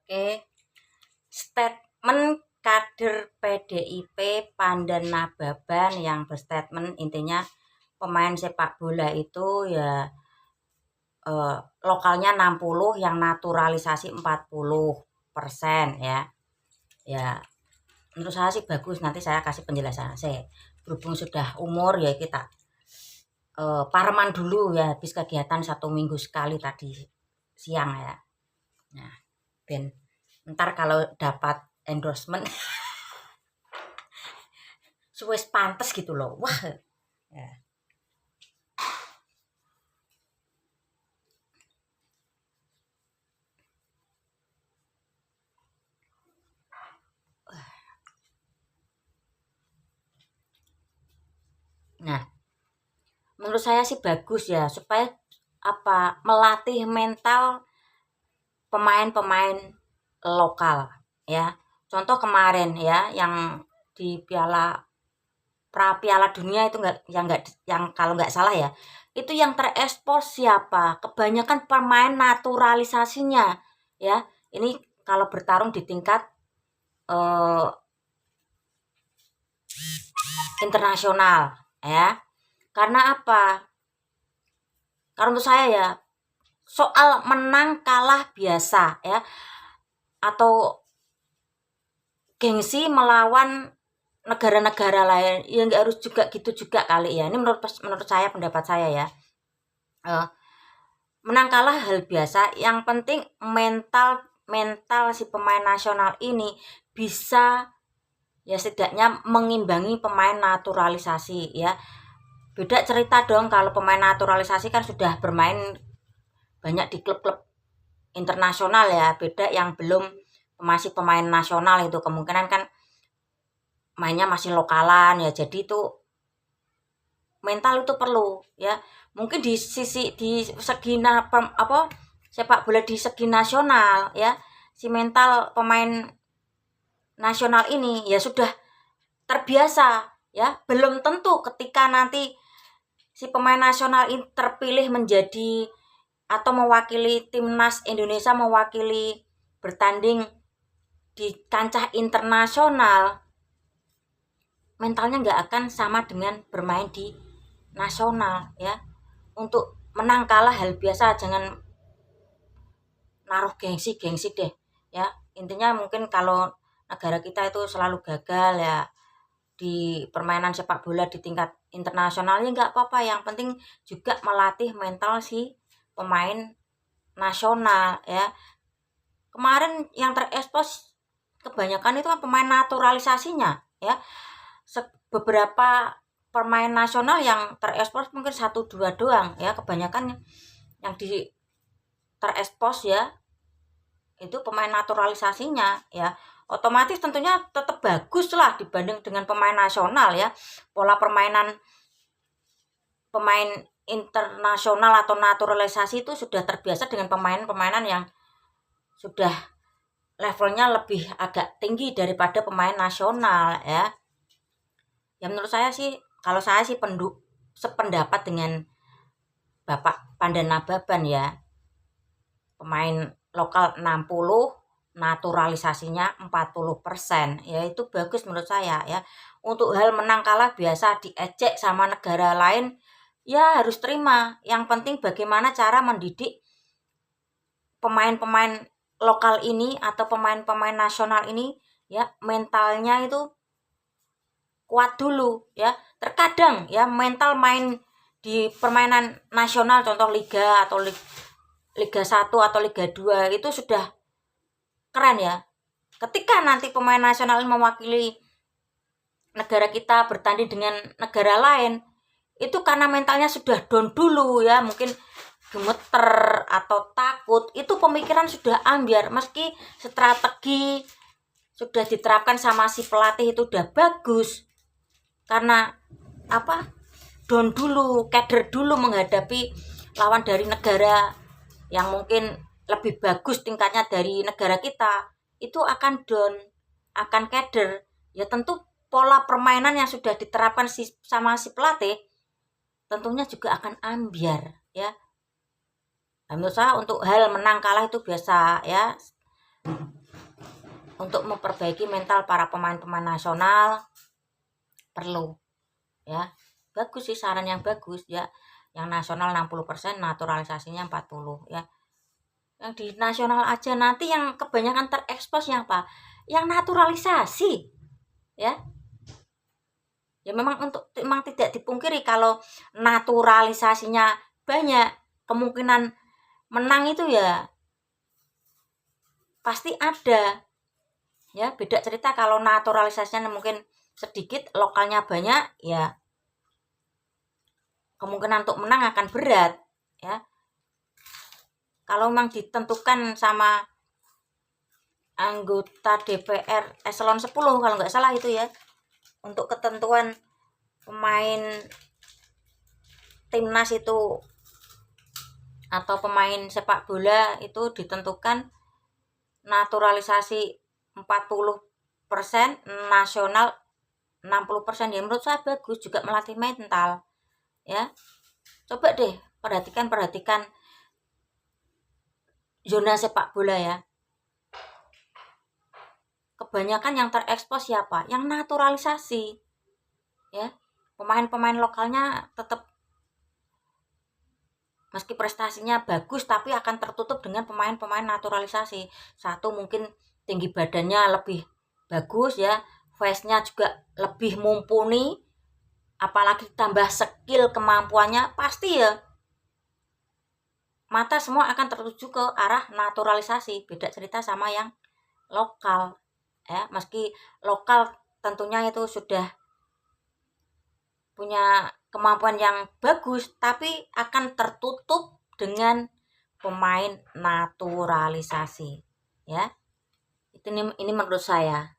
Oke, statement kader PDIP Pandan Nababan yang berstatement intinya pemain sepak bola itu ya lokalnya 60, yang naturalisasi 40% ya. Ya, menurut saya sih bagus. Nanti saya kasih penjelasan. Saya berhubung sudah umur ya kita pareman dulu ya, habis kegiatan 1 minggu sekali tadi siang ya. Nah, Ben, ntar kalau dapat endorsement suwes pantes gitu loh. Wah, ya. Nah, menurut saya sih bagus ya, supaya melatih mental pemain-pemain lokal ya. Contoh kemarin ya, yang di Piala Dunia itu yang kalau nggak salah ya, itu yang terekspos siapa? Kebanyakan pemain naturalisasinya ya. Ini kalau bertarung di tingkat eh, internasional ya. Karena apa? Karena menurut saya ya, soal menang kalah biasa ya, atau gengsi melawan negara-negara lain ya, nggak harus juga gitu juga kali ya. Ini menurut saya, pendapat saya ya. Eh, Menang kalah hal biasa, yang penting mental mental si pemain nasional ini bisa ya setidaknya mengimbangi pemain naturalisasi ya. Beda cerita dong kalau pemain naturalisasi kan sudah bermain banyak di klub-klub internasional ya. Beda yang belum, masih pemain nasional, itu kemungkinan kan mainnya masih lokalan ya. Jadi itu mental itu perlu ya. Mungkin di segi sepak bola di segi nasional ya, si mental pemain nasional ini ya sudah terbiasa ya. Belum tentu ketika nanti si pemain nasional ini terpilih menjadi atau mewakili timnas Indonesia, mewakili bertanding di kancah internasional, mentalnya nggak akan sama dengan bermain di nasional ya. Untuk menang kalah hal biasa, jangan naruh gengsi deh ya. Intinya mungkin kalau negara kita itu selalu gagal ya di permainan sepak bola di tingkat internasional, ya nggak apa-apa, yang penting juga melatih mental si pemain nasional ya. Kemarin yang terekspos kebanyakan itu kan pemain naturalisasinya ya. Beberapa pemain nasional yang terekspos mungkin 1-2 doang ya. Kebanyakan yang di terekspos ya itu pemain naturalisasinya ya. Otomatis tentunya tetap bagus lah dibanding dengan pemain nasional ya. Pola permainan pemain internasional atau naturalisasi itu sudah terbiasa dengan pemain-pemainan yang sudah levelnya lebih agak tinggi daripada pemain nasional ya. Ya menurut saya sih, kalau saya sih sependapat dengan Bapak Pandan Nababan ya. Pemain lokal 60, naturalisasinya 40%. Ya itu bagus menurut saya ya. Untuk hal menang kalah biasa diejek sama negara lain, ya harus terima. Yang penting bagaimana cara mendidik pemain-pemain lokal ini atau pemain-pemain nasional ini ya, mentalnya itu kuat dulu ya. Terkadang ya mental main di permainan nasional, contoh liga atau Liga 1 atau Liga 2 itu sudah keren ya. Ketika nanti pemain nasional mewakili negara kita bertanding dengan negara lain, itu karena mentalnya sudah down dulu ya, mungkin gemeter atau takut, itu pemikiran sudah ambiar. Meski strategi sudah diterapkan sama si pelatih itu udah bagus, karena down dulu, keder dulu menghadapi lawan dari negara yang mungkin lebih bagus tingkatnya dari negara kita, itu akan down, akan keder. Ya tentu pola permainan yang sudah diterapkan sama si pelatih tentunya juga akan ambiar ya. Nah, menurut saya untuk hal menang kalah itu biasa ya. untuk memperbaiki mental para pemain-pemain nasional perlu ya. Bagus sih, saran yang bagus ya. Yang nasional 60%, naturalisasinya 40 ya. Yang di nasional aja nanti yang kebanyakan terekspos yang apa? Yang naturalisasi ya. Ya memang tidak dipungkiri kalau naturalisasinya banyak, kemungkinan menang itu ya pasti ada. Ya, beda cerita kalau naturalisasinya mungkin sedikit, lokalnya banyak, ya kemungkinan untuk menang akan berat ya. Kalau memang ditentukan sama anggota DPR eselon 10 kalau nggak salah itu ya, untuk ketentuan pemain timnas itu atau pemain sepak bola itu ditentukan naturalisasi 40%, nasional 60%. Ya menurut saya bagus, juga melatih mental ya. Coba deh perhatikan zona sepak bola ya. Kebanyakan yang terekspos siapa? Yang naturalisasi ya. Pemain-pemain lokalnya tetap meski prestasinya bagus tapi akan tertutup dengan pemain-pemain naturalisasi. Satu mungkin tinggi badannya lebih bagus ya, face-nya juga lebih mumpuni, apalagi tambah skill kemampuannya, pasti ya mata semua akan tertuju ke arah naturalisasi. Beda cerita sama yang lokal ya, meski lokal tentunya itu sudah punya kemampuan yang bagus tapi akan tertutup dengan pemain naturalisasi ya. Ini menurut saya.